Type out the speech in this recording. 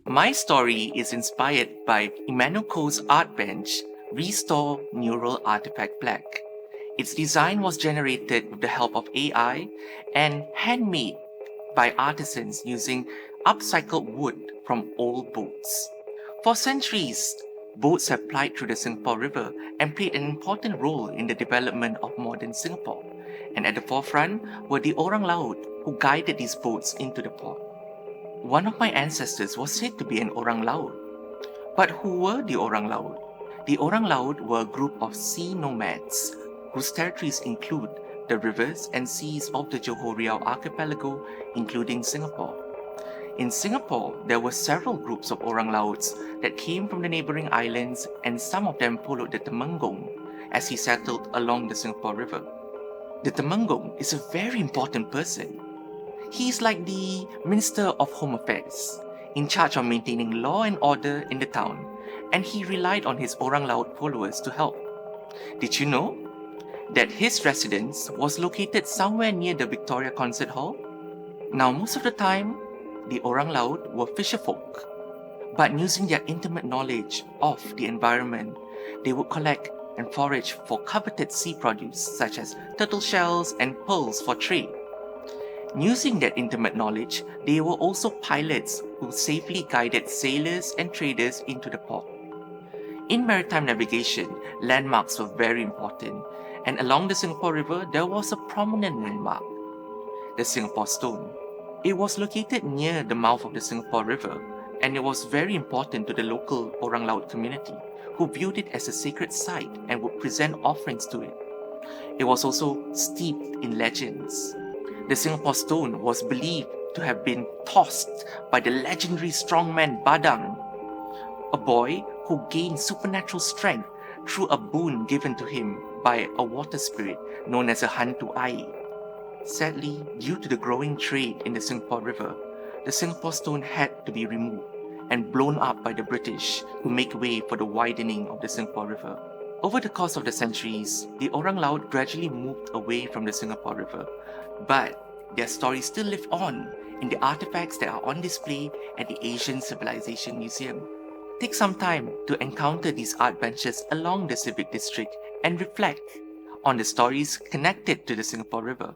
My story is inspired by Immanuel's art bench, Restore Neural Artefact Black. Its design was generated with the help of AI and handmade by artisans using upcycled wood from old boats. For centuries, boats have plied through the Singapore River and played an important role in the development of modern Singapore. And at the forefront were the Orang Laut, who guided these boats into the port. One of my ancestors was said to be an Orang Laut. But who were the Orang Laut? The Orang Laut were a group of sea nomads whose territories include the rivers and seas of the Johor Archipelago, including Singapore. In Singapore, there were several groups of Orang Lauts that came from the neighboring islands, and some of them followed the Temenggung as he settled along the Singapore River. The Temenggung is a very important person. He is like the Minister of Home Affairs, in charge of maintaining law and order in the town, and he relied on his Orang Laut followers to help. Did you know that his residence was located somewhere near the Victoria Concert Hall? Now, most of the time, the Orang Laut were fisherfolk, but using their intimate knowledge of the environment, they would collect and forage for coveted sea produce such as turtle shells and pearls for trade. Using that intimate knowledge, they were also pilots who safely guided sailors and traders into the port. In maritime navigation, landmarks were very important, and along the Singapore River, there was a prominent landmark, the Singapore Stone. It was located near the mouth of the Singapore River, and it was very important to the local Orang Laut community, who viewed it as a sacred site and would present offerings to it. It was also steeped in legends. The Singapore Stone was believed to have been tossed by the legendary strongman Badang, a boy who gained supernatural strength through a boon given to him by a water spirit known as a Hantu Air. Sadly, due to the growing trade in the Singapore River, the Singapore Stone had to be removed and blown up by the British to make way for the widening of the Singapore River. Over the course of the centuries, the Orang Laut gradually moved away from the Singapore River, but their stories still live on in the artifacts that are on display at the Asian Civilization Museum. Take some time to encounter these art benches along the Civic District and reflect on the stories connected to the Singapore River.